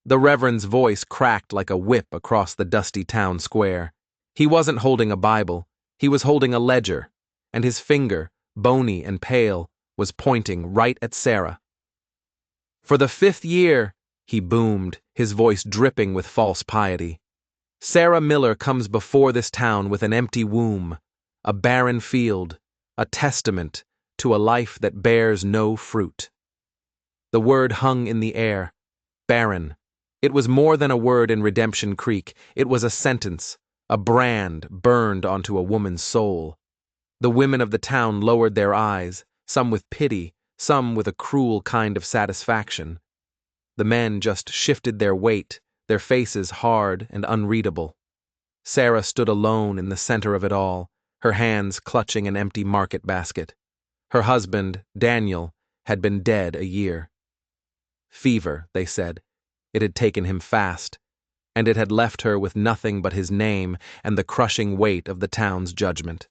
The Reverend's voice cracked like a whip across the dusty town square. He wasn't holding a Bible, he was holding a ledger, and his finger, bony and pale, was pointing right at Sarah. "For the 5th year," he boomed, his voice dripping with false piety, "Sarah Miller comes before this town with an empty womb, a barren field, a testament to a life that bears no fruit." The word hung in the air. Barren. It was more than a word in Redemption Creek. It was a sentence, a brand burned onto a woman's soul. The women of the town lowered their eyes, some with pity, some with a cruel kind of satisfaction. The men just shifted their weight, their faces hard and unreadable. Sarah stood alone in the center of it all, her hands clutching an empty market basket. Her husband, Daniel, had been dead a year. Fever, they said. It had taken him fast, and it had left her with nothing but his name and the crushing weight of the town's judgment.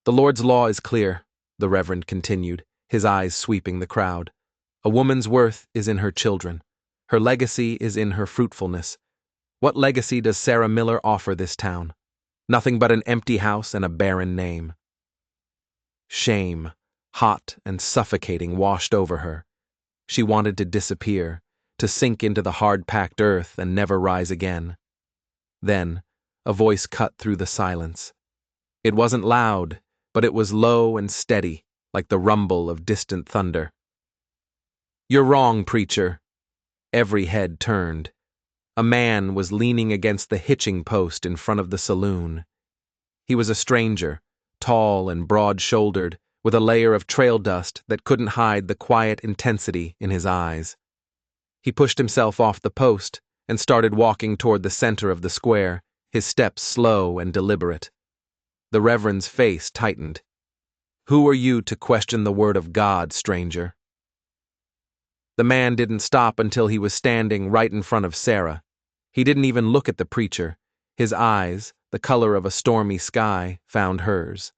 "The Lord's law is clear," the Reverend continued, his eyes sweeping the crowd. "A woman's worth is in her children. Her legacy is in her fruitfulness. What legacy does Sarah Miller offer this town? Nothing but an empty house and a barren name." Shame, hot and suffocating, washed over her. She wanted to disappear, to sink into the hard-packed earth and never rise again. Then, a voice cut through the silence. It wasn't loud, but it was low and steady, like the rumble of distant thunder. "You're wrong, preacher." Every head turned. A man was leaning against the hitching post in front of the saloon. He was a stranger, tall and broad-shouldered, with a layer of trail dust that couldn't hide the quiet intensity in his eyes. He pushed himself off the post and started walking toward the center of the square, his steps slow and deliberate. The Reverend's face tightened. "Who are you to question the word of God, stranger?" The man didn't stop until he was standing right in front of Sarah. He didn't even look at the preacher. His eyes, the color of a stormy sky, found hers.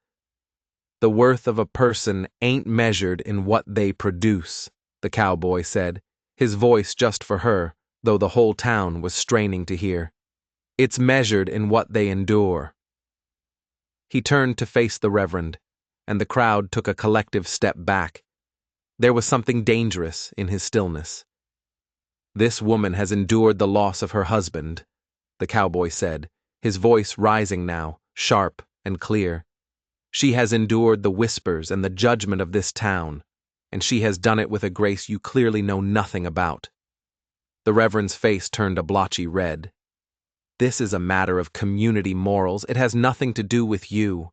"The worth of a person ain't measured in what they produce," the cowboy said, his voice just for her, though the whole town was straining to hear. "It's measured in what they endure." He turned to face the Reverend, and the crowd took a collective step back. There was something dangerous in his stillness. "This woman has endured the loss of her husband," the cowboy said, his voice rising now, sharp and clear. "She has endured the whispers and the judgment of this town, and she has done it with a grace you clearly know nothing about." The Reverend's face turned a blotchy red. "This is a matter of community morals. It has nothing to do with you."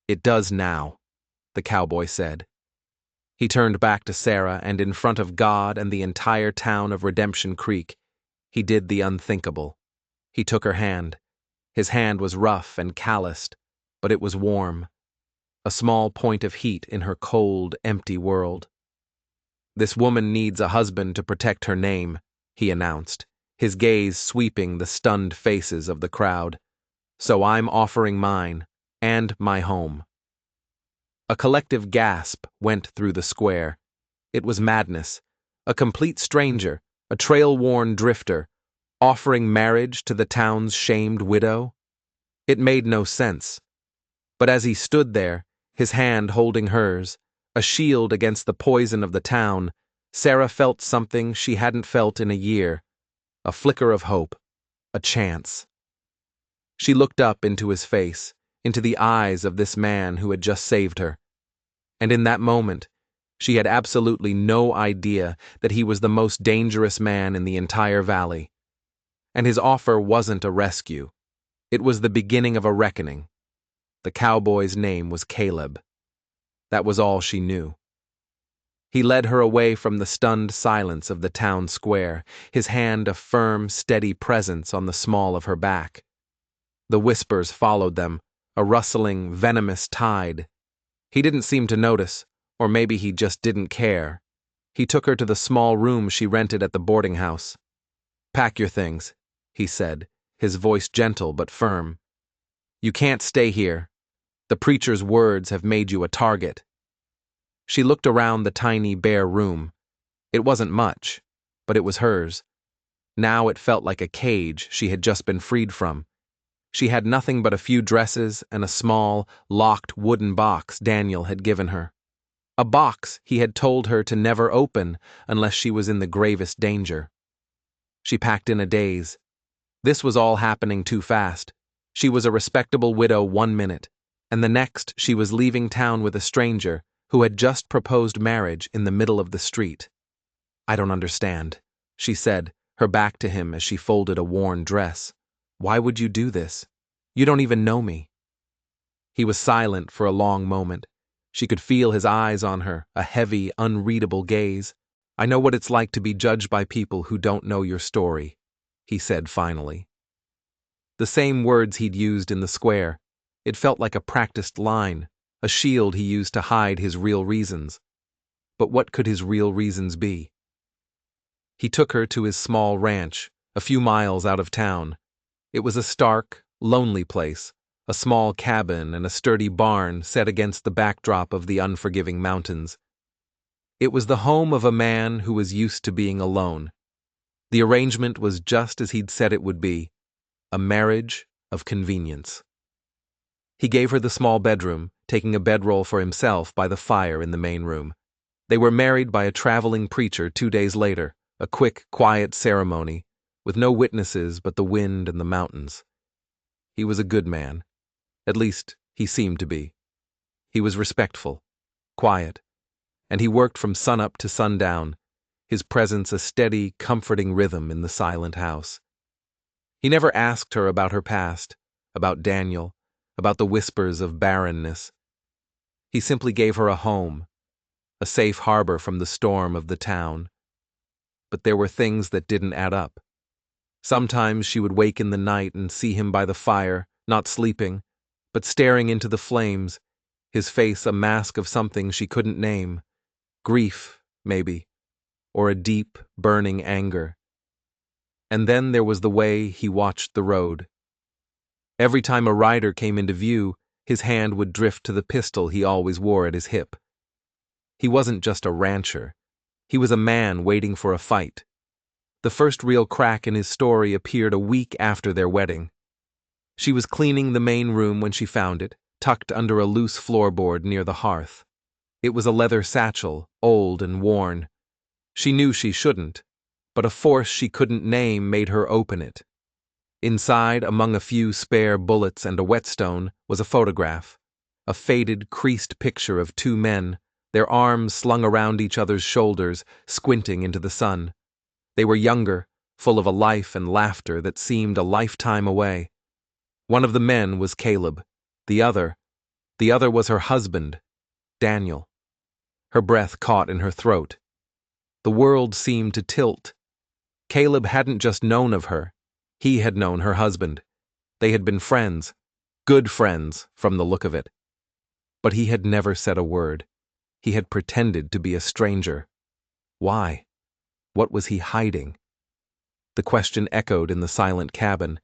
"It does now," the cowboy said. He turned back to Sarah, and in front of God and the entire town of Redemption Creek, he did the unthinkable. He took her hand. His hand was rough and calloused, but it was warm. A small point of heat in her cold, empty world. "This woman needs a husband to protect her name," he announced, his gaze sweeping the stunned faces of the crowd. "So I'm offering mine, and my home." A collective gasp went through the square. It was madness. A complete stranger, a trail-worn drifter, offering marriage to the town's shamed widow? It made no sense. But as he stood there, his hand holding hers, a shield against the poison of the town, Sarah felt something she hadn't felt in a year, a flicker of hope, a chance. She looked up into his face, into the eyes of this man who had just saved her. And in that moment, she had absolutely no idea that he was the most dangerous man in the entire valley. And his offer wasn't a rescue. It was the beginning of a reckoning. The cowboy's name was Caleb. That was all she knew. He led her away from the stunned silence of the town square, his hand a firm, steady presence on the small of her back. The whispers followed them, a rustling, venomous tide. He didn't seem to notice, or maybe he just didn't care. He took her to the small room she rented at the boarding house. "Pack your things," he said, his voice gentle but firm. "You can't stay here. The preacher's words have made you a target." She looked around the tiny, bare room. It wasn't much, but it was hers. Now it felt like a cage she had just been freed from. She had nothing but a few dresses and a small, locked wooden box Daniel had given her. A box he had told her to never open unless she was in the gravest danger. She packed in a daze. This was all happening too fast. She was a respectable widow 1 minute, and the next she was leaving town with a stranger who had just proposed marriage in the middle of the street. "I don't understand," she said, her back to him as she folded a worn dress. "Why would you do this? You don't even know me." He was silent for a long moment. She could feel his eyes on her, a heavy, unreadable gaze. "I know what it's like to be judged by people who don't know your story," he said finally. The same words he'd used in the square. It felt like a practiced line, a shield he used to hide his real reasons. But what could his real reasons be? He took her to his small ranch, a few miles out of town. It was a stark, lonely place, a small cabin and a sturdy barn set against the backdrop of the unforgiving mountains. It was the home of a man who was used to being alone. The arrangement was just as he'd said it would be, a marriage of convenience. He gave her the small bedroom, taking a bedroll for himself by the fire in the main room. They were married by a traveling preacher 2 days later, a quick, quiet ceremony, with no witnesses but the wind and the mountains. He was a good man. At least, he seemed to be. He was respectful, quiet, and he worked from sunup to sundown, his presence a steady, comforting rhythm in the silent house. He never asked her about her past, about Daniel, about the whispers of barrenness. He simply gave her a home, a safe harbor from the storm of the town. But there were things that didn't add up. Sometimes she would wake in the night and see him by the fire, not sleeping, but staring into the flames, his face a mask of something she couldn't name. Grief, maybe, or a deep, burning anger. And then there was the way he watched the road. Every time a rider came into view, his hand would drift to the pistol he always wore at his hip. He wasn't just a rancher. He was a man waiting for a fight. The first real crack in his story appeared a week after their wedding. She was cleaning the main room when she found it, tucked under a loose floorboard near the hearth. It was a leather satchel, old and worn. She knew she shouldn't, but a force she couldn't name made her open it. Inside, among a few spare bullets and a whetstone, was a photograph, a faded, creased picture of 2 men, their arms slung around each other's shoulders, squinting into the sun. They were younger, full of a life and laughter that seemed a lifetime away. One of the men was Caleb. The other was her husband, Daniel. Her breath caught in her throat. The world seemed to tilt. Caleb hadn't just known of her. He had known her husband. They had been friends, good friends from the look of it. But he had never said a word. He had pretended to be a stranger. Why? What was he hiding? The question echoed in the silent cabin,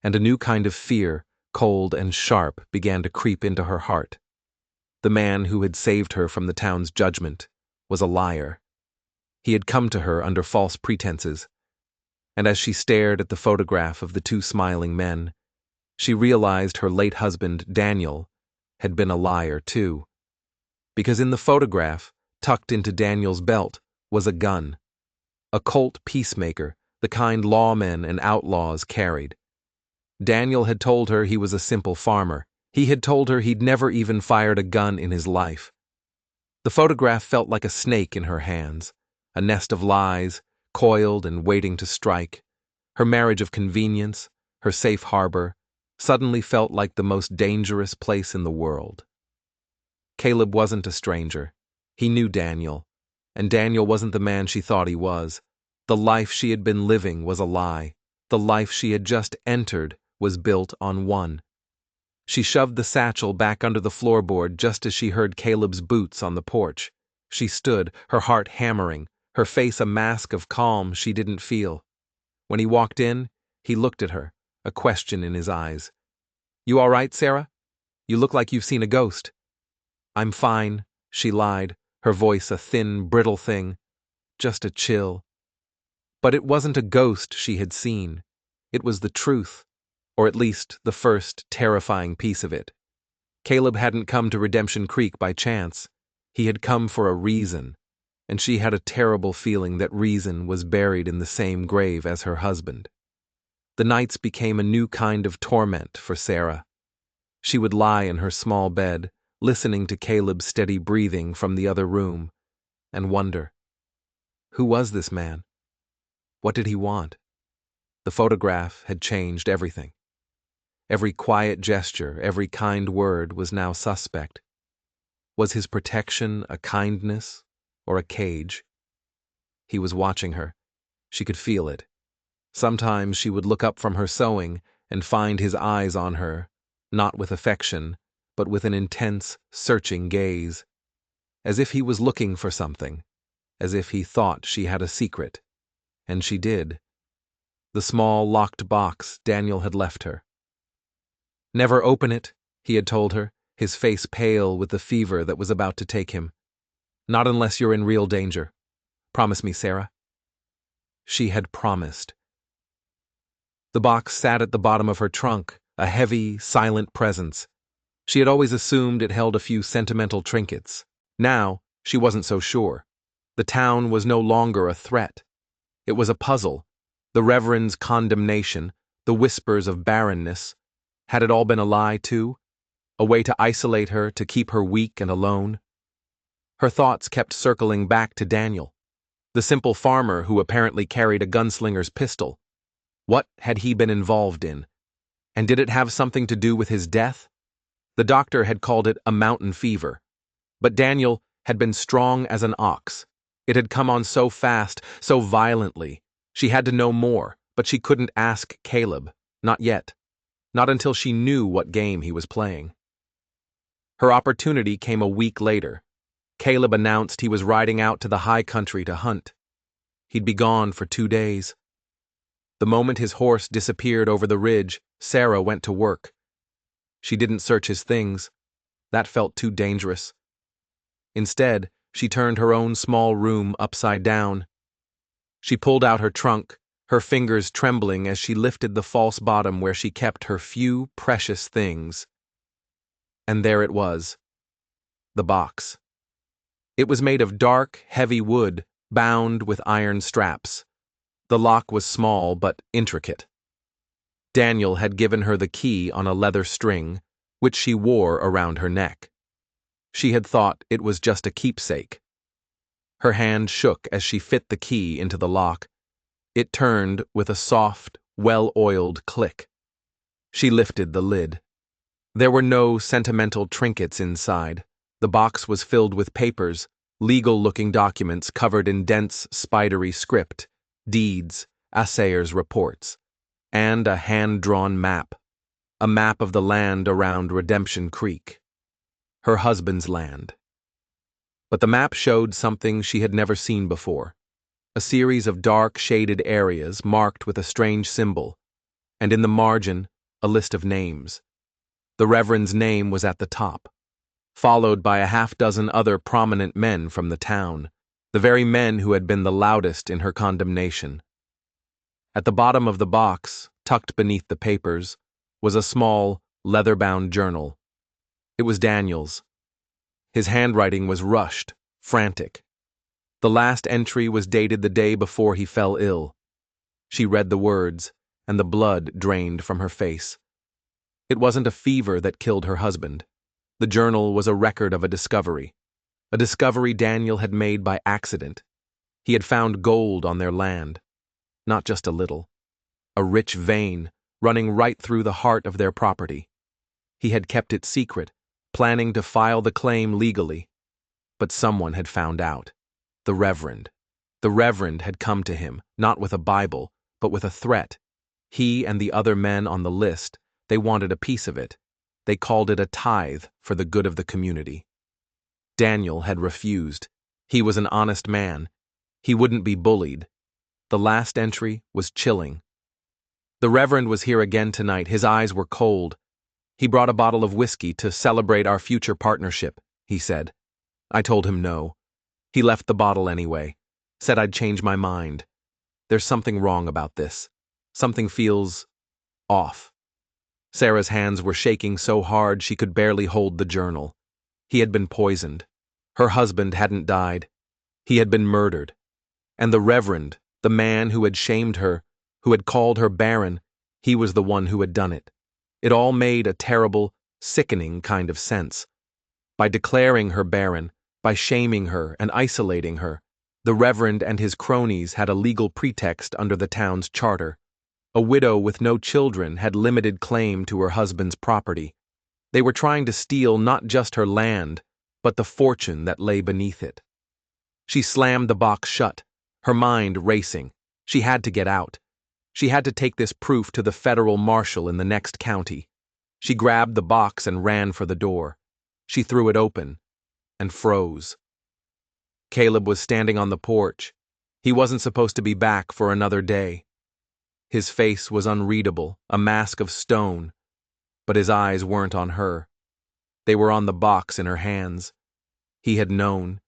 and a new kind of fear, cold and sharp, began to creep into her heart. The man who had saved her from the town's judgment was a liar. He had come to her under false pretenses, and as she stared at the photograph of the 2 smiling men, she realized her late husband, Daniel, had been a liar too. Because in the photograph, tucked into Daniel's belt, was a gun. A Colt Peacemaker, the kind lawmen and outlaws carried. Daniel had told her he was a simple farmer. He had told her he'd never even fired a gun in his life. The photograph felt like a snake in her hands, a nest of lies, coiled and waiting to strike. Her marriage of convenience, her safe harbor, suddenly felt like the most dangerous place in the world. Caleb wasn't a stranger. He knew Daniel, and Daniel wasn't the man she thought he was. The life she had been living was a lie. The life she had just entered was built on one. She shoved the satchel back under the floorboard just as she heard Caleb's boots on the porch. She stood, her heart hammering, her face a mask of calm she didn't feel. When he walked in, he looked at her, a question in his eyes. "You all right, Sarah? You look like you've seen a ghost." "I'm fine," she lied, her voice a thin, brittle thing. "Just a chill." But it wasn't a ghost she had seen. It was the truth, or at least the first terrifying piece of it. Caleb hadn't come to Redemption Creek by chance. He had come for a reason, and she had a terrible feeling that reason was buried in the same grave as her husband. The nights became a new kind of torment for Sarah. She would lie in her small bed, listening to Caleb's steady breathing from the other room, and wonder, who was this man? What did he want? The photograph had changed everything. Every quiet gesture, every kind word was now suspect. Was his protection a kindness or a cage? He was watching her. She could feel it. Sometimes she would look up from her sewing and find his eyes on her, not with affection, but with an intense, searching gaze, as if he was looking for something, as if he thought she had a secret, and she did. The small, locked box Daniel had left her. "Never open it," he had told her, his face pale with the fever that was about to take him. "Not unless you're in real danger. Promise me, Sarah." She had promised. The box sat at the bottom of her trunk, a heavy, silent presence. She had always assumed it held a few sentimental trinkets. Now, she wasn't so sure. The town was no longer a threat. It was a puzzle. The Reverend's condemnation, the whispers of barrenness. Had it all been a lie, too? A way to isolate her, to keep her weak and alone? Her thoughts kept circling back to Daniel, the simple farmer who apparently carried a gunslinger's pistol. What had he been involved in? And did it have something to do with his death? The doctor had called it a mountain fever. But Daniel had been strong as an ox. It had come on so fast, so violently. She had to know more, but she couldn't ask Caleb. Not yet. Not until she knew what game he was playing. Her opportunity came a week later. Caleb announced he was riding out to the high country to hunt. He'd be gone for 2 days. The moment his horse disappeared over the ridge, Sarah went to work. She didn't search his things. That felt too dangerous. Instead, she turned her own small room upside down. She pulled out her trunk, her fingers trembling as she lifted the false bottom where she kept her few precious things. And there it was. The box. It was made of dark, heavy wood, bound with iron straps. The lock was small but intricate. Daniel had given her the key on a leather string, which she wore around her neck. She had thought it was just a keepsake. Her hand shook as she fit the key into the lock. It turned with a soft, well-oiled click. She lifted the lid. There were no sentimental trinkets inside. The box was filled with papers, legal-looking documents covered in dense, spidery script, deeds, assayers' reports, and a hand-drawn map. A map of the land around Redemption Creek. Her husband's land. But the map showed something she had never seen before. A series of dark, shaded areas marked with a strange symbol, and in the margin, a list of names. The Reverend's name was at the top, followed by a half-dozen other prominent men from the town, the very men who had been the loudest in her condemnation. At the bottom of the box, tucked beneath the papers, was a small, leather-bound journal. It was Daniel's. His handwriting was rushed, frantic. The last entry was dated the day before he fell ill. She read the words, and the blood drained from her face. It wasn't a fever that killed her husband. The journal was a record of a discovery Daniel had made by accident. He had found gold on their land. Not just a little. A rich vein running right through the heart of their property. He had kept it secret, planning to file the claim legally. But someone had found out. The Reverend. The Reverend had come to him, not with a Bible, but with a threat. He and the other men on the list, they wanted a piece of it. They called it a tithe for the good of the community. Daniel had refused. He was an honest man. He wouldn't be bullied. The last entry was chilling. The Reverend was here again tonight. His eyes were cold. He brought a bottle of whiskey to celebrate our future partnership, he said. I told him no. He left the bottle anyway. Said I'd change my mind. There's something wrong about this. Something feels off. Sarah's hands were shaking so hard she could barely hold the journal. He had been poisoned. Her husband hadn't died. He had been murdered. And the Reverend, the man who had shamed her, who had called her barren, he was the one who had done it. It all made a terrible, sickening kind of sense. By declaring her barren, by shaming her and isolating her, the Reverend and his cronies had a legal pretext under the town's charter. A widow with no children had limited claim to her husband's property. They were trying to steal not just her land, but the fortune that lay beneath it. She slammed the box shut, her mind racing. She had to get out. She had to take this proof to the federal marshal in the next county. She grabbed the box and ran for the door. She threw it open and froze. Caleb was standing on the porch. He wasn't supposed to be back for another day. His face was unreadable, a mask of stone, but his eyes weren't on her. They were on the box in her hands. He had known.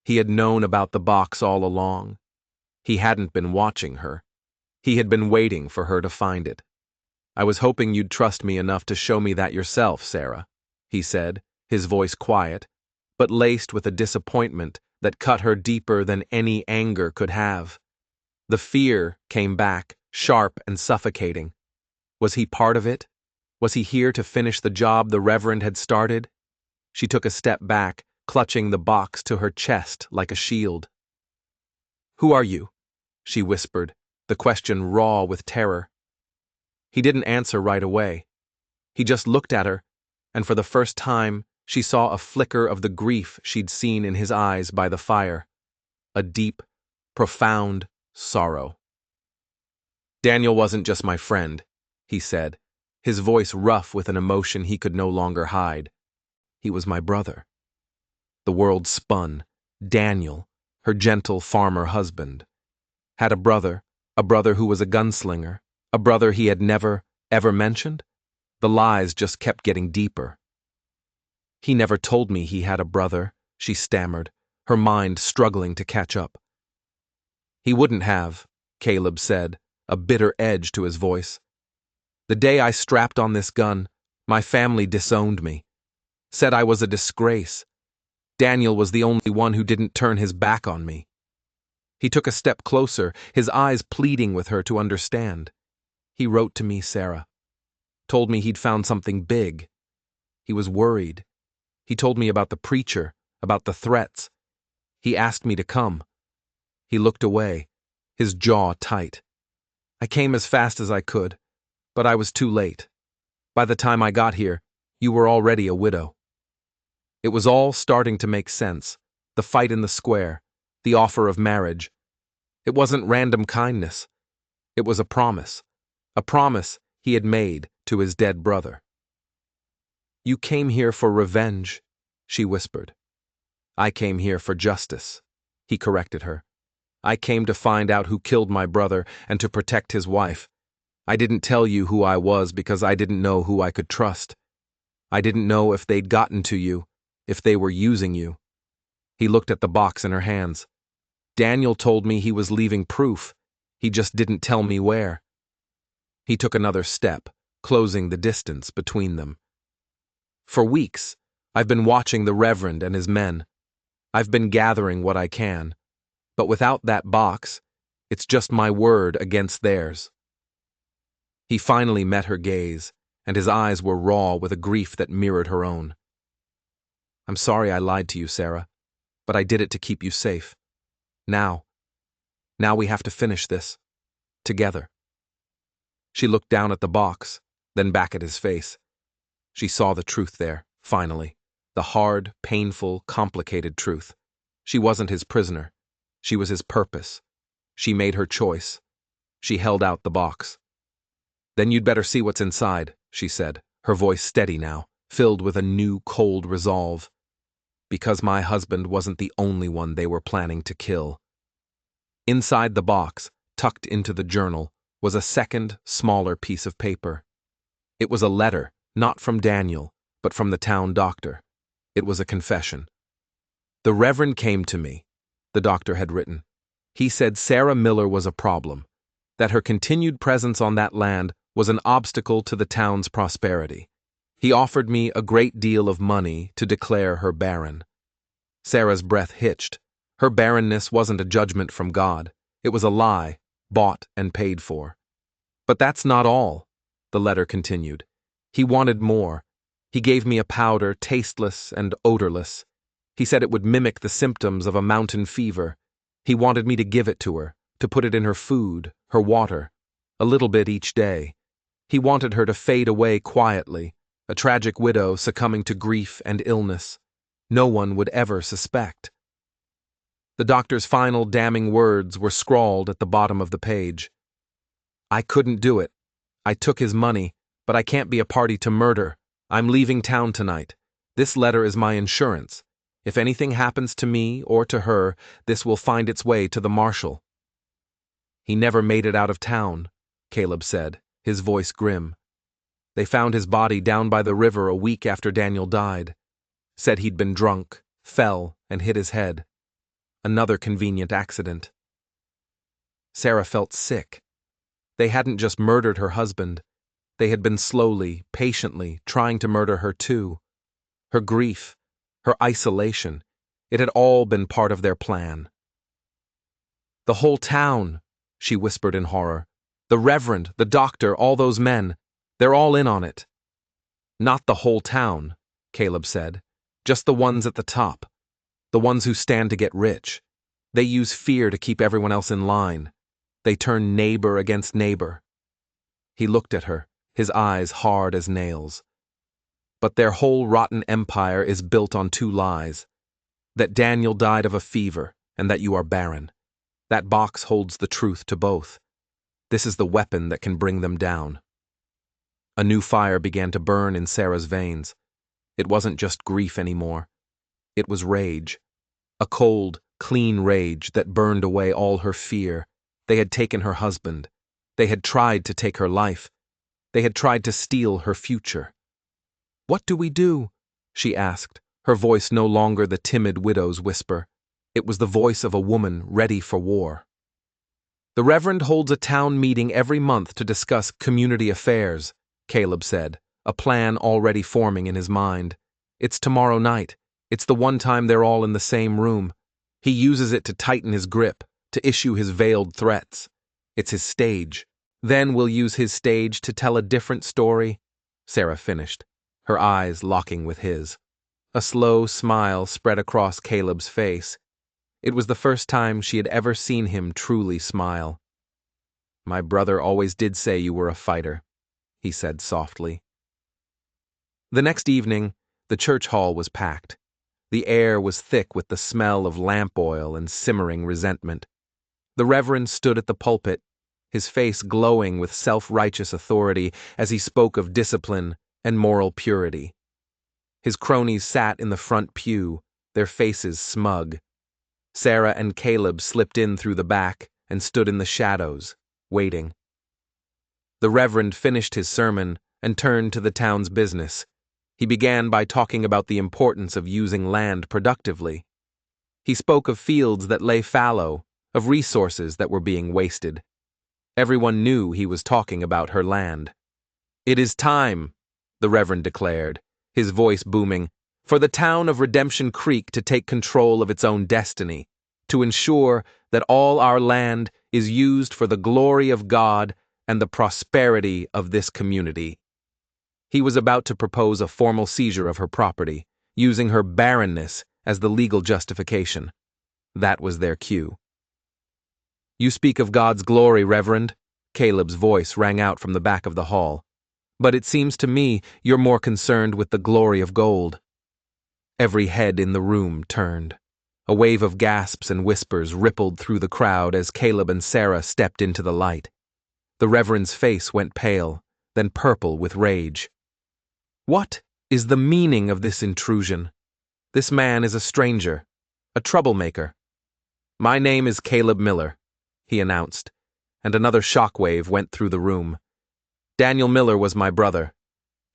He had known about the box all along. He hadn't been watching her. He had been waiting for her to find it. "I was hoping you'd trust me enough to show me that yourself, Sarah," he said, his voice quiet, but laced with a disappointment that cut her deeper than any anger could have. The fear came back, sharp and suffocating. Was he part of it? Was he here to finish the job the Reverend had started? She took a step back, clutching the box to her chest like a shield. "Who are you?" she whispered, the question raw with terror. He didn't answer right away. He just looked at her, and for the first time, she saw a flicker of the grief she'd seen in his eyes by the fire. A deep, profound sorrow. "Daniel wasn't just my friend," he said, his voice rough with an emotion he could no longer hide. "He was my brother." The world spun. Daniel, her gentle farmer husband, had a brother who was a gunslinger, a brother he had never, ever mentioned? The lies just kept getting deeper. "He never told me he had a brother," she stammered, her mind struggling to catch up. "He wouldn't have," Caleb said, a bitter edge to his voice. "The day I strapped on this gun, my family disowned me, said I was a disgrace. Daniel was the only one who didn't turn his back on me." He took a step closer, his eyes pleading with her to understand. "He wrote to me, Sarah. Told me he'd found something big. He was worried. He told me about the preacher, about the threats. He asked me to come." He looked away, his jaw tight. "I came as fast as I could, but I was too late. By the time I got here, you were already a widow." It was all starting to make sense. The fight in the square, the offer of marriage. It wasn't random kindness. It was a promise he had made to his dead brother. "You came here for revenge," she whispered. "I came here for justice," he corrected her. "I came to find out who killed my brother and to protect his wife. I didn't tell you who I was because I didn't know who I could trust. I didn't know if they'd gotten to you, if they were using you." He looked at the box in her hands. "Daniel told me he was leaving proof. He just didn't tell me where." He took another step, closing the distance between them. "For weeks, I've been watching the Reverend and his men. I've been gathering what I can. But without that box, it's just my word against theirs." He finally met her gaze, and his eyes were raw with a grief that mirrored her own. "I'm sorry I lied to you, Sarah, but I did it to keep you safe. Now we have to finish this. Together." She looked down at the box, then back at his face. She saw the truth there, finally. The hard, painful, complicated truth. She wasn't his prisoner. She was his purpose. She made her choice. She held out the box. "Then you'd better see what's inside," she said, her voice steady now, filled with a new cold resolve. "Because my husband wasn't the only one they were planning to kill." Inside the box, tucked into the journal, was a second, smaller piece of paper. It was a letter, not from Daniel, but from the town doctor. It was a confession. "The Reverend came to me," the doctor had written. He said Sarah Miller was a problem, that her continued presence on that land was an obstacle to the town's prosperity. He offered me a great deal of money to declare her barren. Sarah's breath hitched. Her barrenness wasn't a judgment from God. It was a lie, bought and paid for. But that's not all, the letter continued. He wanted more. He gave me a powder tasteless and odorless. He said it would mimic the symptoms of a mountain fever. He wanted me to give it to her, to put it in her food, her water, a little bit each day. He wanted her to fade away quietly, a tragic widow succumbing to grief and illness. No one would ever suspect. The doctor's final damning words were scrawled at the bottom of the page. I couldn't do it. I took his money, but I can't be a party to murder. I'm leaving town tonight. This letter is my insurance. If anything happens to me or to her, this will find its way to the marshal. He never made it out of town, Caleb said, his voice grim. They found his body down by the river a week after Daniel died. Said he'd been drunk, fell, and hit his head. Another convenient accident. Sarah felt sick. They hadn't just murdered her husband. They had been slowly, patiently trying to murder her too. Her grief, her isolation, it had all been part of their plan. The whole town, she whispered in horror. The reverend, the doctor, all those men, they're all in on it. Not the whole town, Caleb said. Just the ones at the top. The ones who stand to get rich. They use fear to keep everyone else in line. They turn neighbor against neighbor. He looked at her, his eyes hard as nails. But their whole rotten empire is built on two lies. That Daniel died of a fever, and that you are barren. That box holds the truth to both. This is the weapon that can bring them down. A new fire began to burn in Sarah's veins. It wasn't just grief anymore. It was rage. A cold, clean rage that burned away all her fear. They had taken her husband. They had tried to take her life. They had tried to steal her future. What do we do? She asked, her voice no longer the timid widow's whisper. It was the voice of a woman ready for war. The Reverend holds a town meeting every month to discuss community affairs, Caleb said, a plan already forming in his mind. It's tomorrow night. It's the one time they're all in the same room. He uses it to tighten his grip, to issue his veiled threats. It's his stage. Then we'll use his stage to tell a different story, Sarah finished, her eyes locking with his. A slow smile spread across Caleb's face. It was the first time she had ever seen him truly smile. My brother always did say you were a fighter, he said softly. The next evening, the church hall was packed. The air was thick with the smell of lamp oil and simmering resentment. The Reverend stood at the pulpit, his face glowing with self-righteous authority as he spoke of discipline and moral purity. His cronies sat in the front pew, their faces smug. Sarah and Caleb slipped in through the back and stood in the shadows, waiting. The Reverend finished his sermon and turned to the town's business. He began by talking about the importance of using land productively. He spoke of fields that lay fallow, of resources that were being wasted. Everyone knew he was talking about her land. It is time, the Reverend declared, his voice booming, for the town of Redemption Creek to take control of its own destiny, to ensure that all our land is used for the glory of God and the prosperity of this community. He was about to propose a formal seizure of her property, using her barrenness as the legal justification. That was their cue. You speak of God's glory, Reverend, Caleb's voice rang out from the back of the hall. But it seems to me you're more concerned with the glory of gold. Every head in the room turned. A wave of gasps and whispers rippled through the crowd as Caleb and Sarah stepped into the light. The Reverend's face went pale, then purple with rage. What is the meaning of this intrusion? This man is a stranger, a troublemaker. My name is Caleb Miller, he announced, and another shockwave went through the room. Daniel Miller was my brother.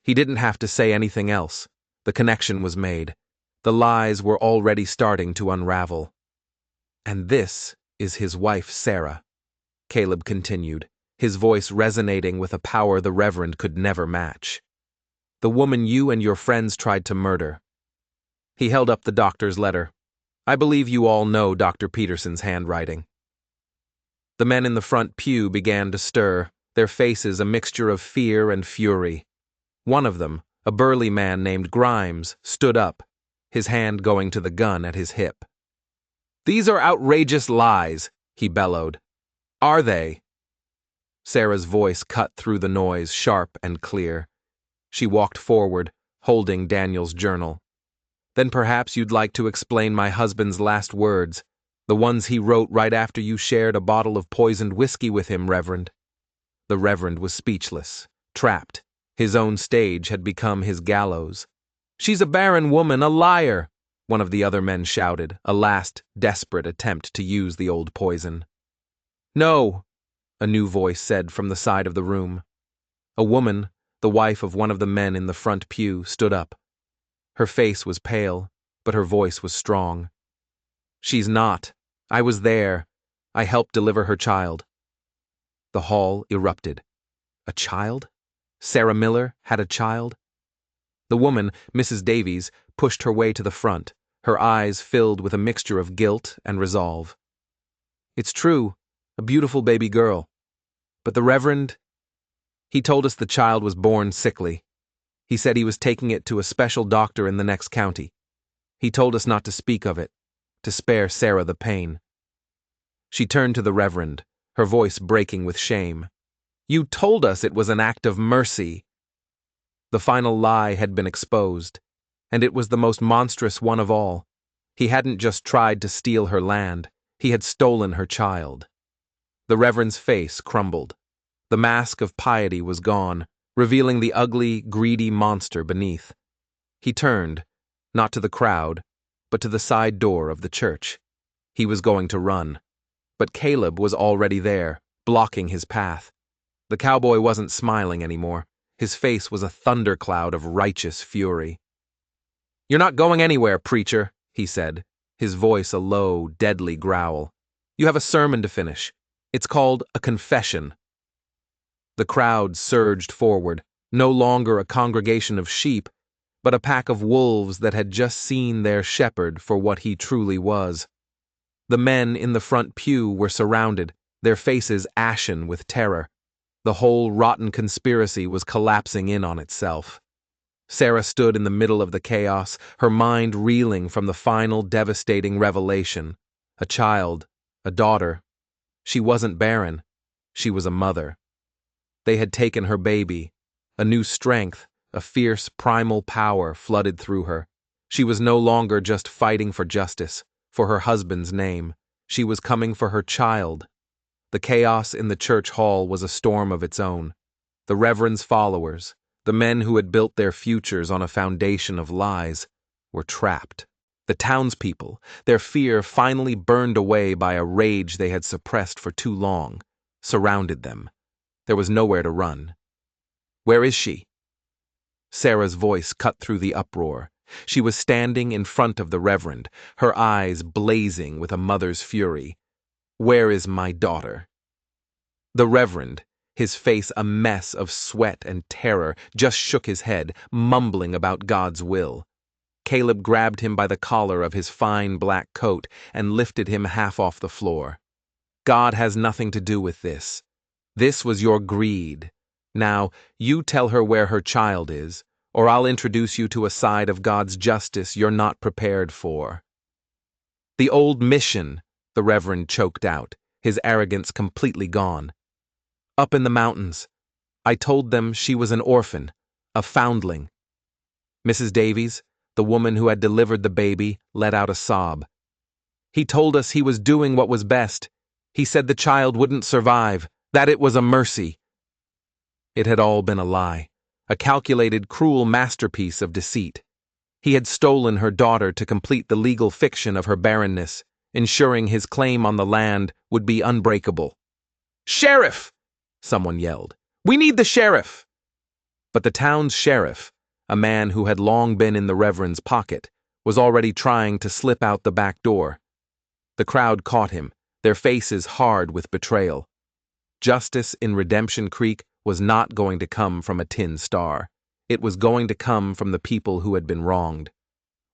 He didn't have to say anything else. The connection was made. The lies were already starting to unravel. And this is his wife, Sarah," Caleb continued, his voice resonating with a power the Reverend could never match. "The woman you and your friends tried to murder." He held up the doctor's letter. "I believe you all know Dr. Peterson's handwriting." The men in the front pew began to stir, their faces a mixture of fear and fury. One of them, a burly man named Grimes, stood up, his hand going to the gun at his hip. "These are outrageous lies," he bellowed. "Are they?" Sarah's voice cut through the noise, sharp and clear. She walked forward, holding Daniel's journal. "Then perhaps you'd like to explain my husband's last words, the ones he wrote right after you shared a bottle of poisoned whiskey with him, Reverend." The Reverend was speechless, trapped. His own stage had become his gallows. "She's a barren woman, a liar!" one of the other men shouted, a last desperate attempt to use the old poison. "No," a new voice said from the side of the room. A woman, the wife of one of the men in the front pew, stood up. Her face was pale, but her voice was strong. "She's not. I was there. I helped deliver her child." The hall erupted. A child? Sarah Miller had a child? The woman, Mrs. Davies, pushed her way to the front, her eyes filled with a mixture of guilt and resolve. "It's true, a beautiful baby girl. But the Reverend, he told us the child was born sickly. He said he was taking it to a special doctor in the next county. He told us not to speak of it, to spare Sarah the pain." She turned to the Reverend, her voice breaking with shame. "You told us it was an act of mercy." The final lie had been exposed, and it was the most monstrous one of all. He hadn't just tried to steal her land, he had stolen her child. The Reverend's face crumbled. The mask of piety was gone, revealing the ugly, greedy monster beneath. He turned, not to the crowd, but to the side door of the church. He was going to run. But Caleb was already there, blocking his path. The cowboy wasn't smiling anymore. His face was a thundercloud of righteous fury. "You're not going anywhere, preacher," he said, his voice a low, deadly growl. "You have a sermon to finish. It's called a confession." The crowd surged forward, no longer a congregation of sheep, but a pack of wolves that had just seen their shepherd for what he truly was. The men in the front pew were surrounded, their faces ashen with terror. The whole rotten conspiracy was collapsing in on itself. Sarah stood in the middle of the chaos, her mind reeling from the final devastating revelation. A child, a daughter. She wasn't barren. She was a mother. They had taken her baby. A new strength, a fierce primal power flooded through her. She was no longer just fighting for justice, for her husband's name. She was coming for her child. The chaos in the church hall was a storm of its own. The Reverend's followers, the men who had built their futures on a foundation of lies, were trapped. The townspeople, their fear finally burned away by a rage they had suppressed for too long, surrounded them. There was nowhere to run. "Where is she?" Sarah's voice cut through the uproar. She was standing in front of the Reverend, her eyes blazing with a mother's fury. "Where is my daughter?" The Reverend, his face a mess of sweat and terror, just shook his head, mumbling about God's will. Caleb grabbed him by the collar of his fine black coat and lifted him half off the floor. "God has nothing to do with this. This was your greed. Now, you tell her where her child is, or I'll introduce you to a side of God's justice you're not prepared for." "The old mission," the Reverend choked out, his arrogance completely gone. "Up in the mountains. I told them she was an orphan, a foundling." Mrs. Davies, the woman who had delivered the baby, let out a sob. "He told us he was doing what was best. He said the child wouldn't survive, that it was a mercy." It had all been a lie, a calculated, cruel masterpiece of deceit. He had stolen her daughter to complete the legal fiction of her barrenness, ensuring his claim on the land would be unbreakable. "Sheriff!" someone yelled. "We need the sheriff!" But the town's sheriff, a man who had long been in the Reverend's pocket, was already trying to slip out the back door. The crowd caught him, their faces hard with betrayal. Justice in Redemption Creek was not going to come from a tin star. It was going to come from the people who had been wronged.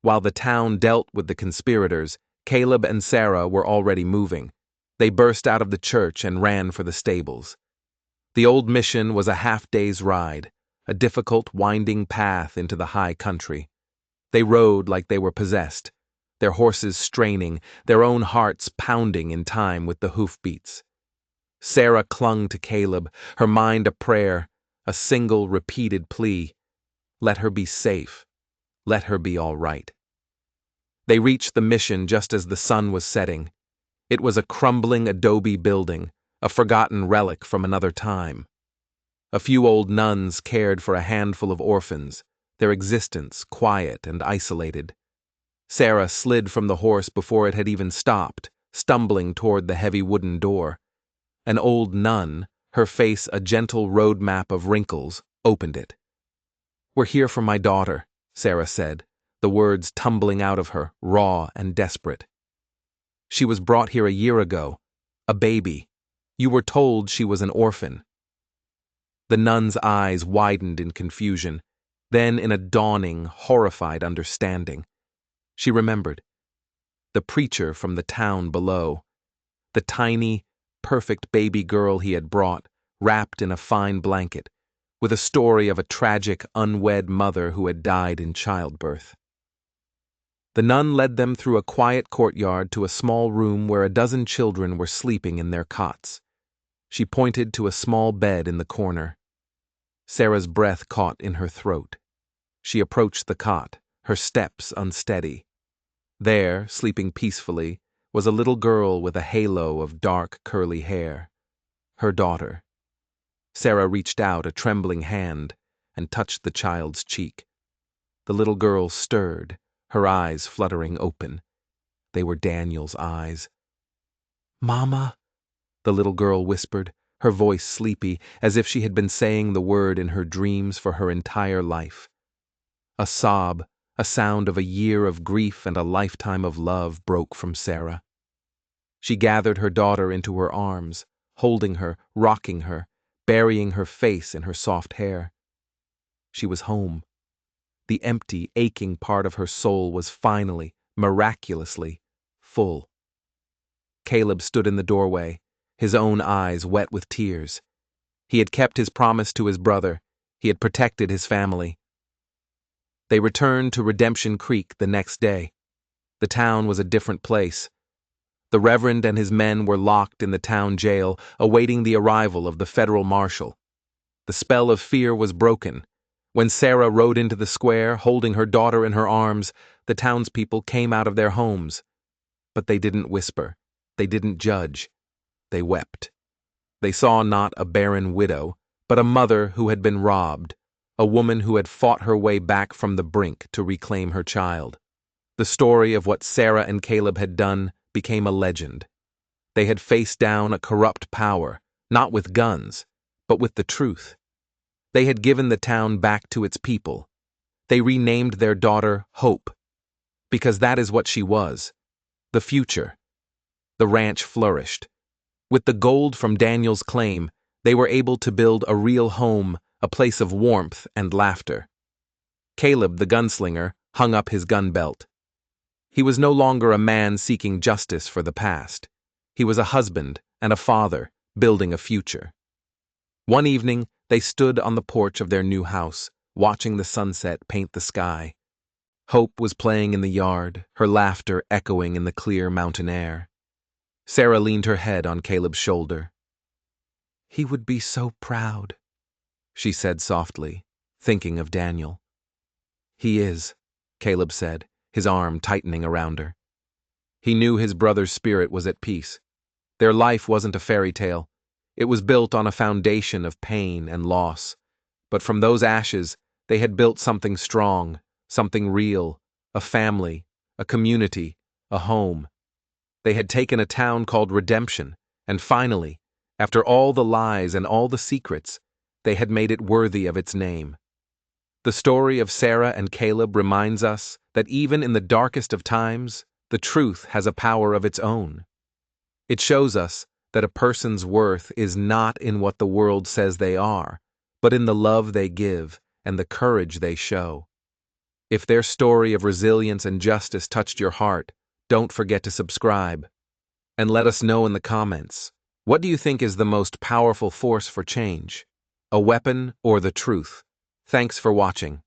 While the town dealt with the conspirators, Caleb and Sarah were already moving. They burst out of the church and ran for the stables. The old mission was a half-day's ride, a difficult, winding path into the high country. They rode like they were possessed, their horses straining, their own hearts pounding in time with the hoofbeats. Sarah clung to Caleb, her mind a prayer, a single repeated plea. Let her be safe. Let her be all right. They reached the mission just as the sun was setting. It was a crumbling adobe building, a forgotten relic from another time. A few old nuns cared for a handful of orphans, their existence quiet and isolated. Sarah slid from the horse before it had even stopped, stumbling toward the heavy wooden door. An old nun, her face a gentle road map of wrinkles, opened it. "We're here for my daughter," Sarah said, the words tumbling out of her, raw and desperate. "She was brought here a year ago, a baby. You were told she was an orphan." The nun's eyes widened in confusion, then in a dawning, horrified understanding. She remembered. The preacher from the town below. The tiny, perfect baby girl he had brought, wrapped in a fine blanket, with a story of a tragic, unwed mother who had died in childbirth. The nun led them through a quiet courtyard to a small room where a dozen children were sleeping in their cots. She pointed to a small bed in the corner. Sarah's breath caught in her throat. She approached the cot, her steps unsteady. There, sleeping peacefully, was a little girl with a halo of dark, curly hair. Her daughter. Sarah reached out a trembling hand and touched the child's cheek. The little girl stirred, her eyes fluttering open. They were Daniel's eyes. "Mama," the little girl whispered, her voice sleepy, as if she had been saying the word in her dreams for her entire life. A sob, a sound of a year of grief and a lifetime of love, broke from Sarah. She gathered her daughter into her arms, holding her, rocking her, burying her face in her soft hair. She was home. The empty, aching part of her soul was finally, miraculously, full. Caleb stood in the doorway, his own eyes wet with tears. He had kept his promise to his brother. He had protected his family. They returned to Redemption Creek the next day. The town was a different place. The Reverend and his men were locked in the town jail, awaiting the arrival of the federal marshal. The spell of fear was broken. When Sarah rode into the square, holding her daughter in her arms, the townspeople came out of their homes. But they didn't whisper. They didn't judge. They wept. They saw not a barren widow, but a mother who had been robbed, a woman who had fought her way back from the brink to reclaim her child. The story of what Sarah and Caleb had done became a legend. They had faced down a corrupt power, not with guns, but with the truth. They had given the town back to its people. They renamed their daughter Hope, because that is what she was, the future. The ranch flourished. With the gold from Daniel's claim, they were able to build a real home, a place of warmth and laughter. Caleb, the gunslinger, hung up his gun belt. He was no longer a man seeking justice for the past. He was a husband and a father, building a future. One evening, they stood on the porch of their new house, watching the sunset paint the sky. Hope was playing in the yard, her laughter echoing in the clear mountain air. Sarah leaned her head on Caleb's shoulder. "He would be so proud," she said softly, thinking of Daniel. "He is," Caleb said, his arm tightening around her. He knew his brother's spirit was at peace. Their life wasn't a fairy tale. It was built on a foundation of pain and loss. But from those ashes, they had built something strong, something real, a family, a community, a home. They had taken a town called Redemption, and finally, after all the lies and all the secrets, they had made it worthy of its name. The story of Sarah and Caleb reminds us that even in the darkest of times, the truth has a power of its own. It shows us that a person's worth is not in what the world says they are, but in the love they give and the courage they show. If their story of resilience and justice touched your heart, don't forget to subscribe. And let us know in the comments, what do you think is the most powerful force for change? A weapon or the truth? Thanks for watching.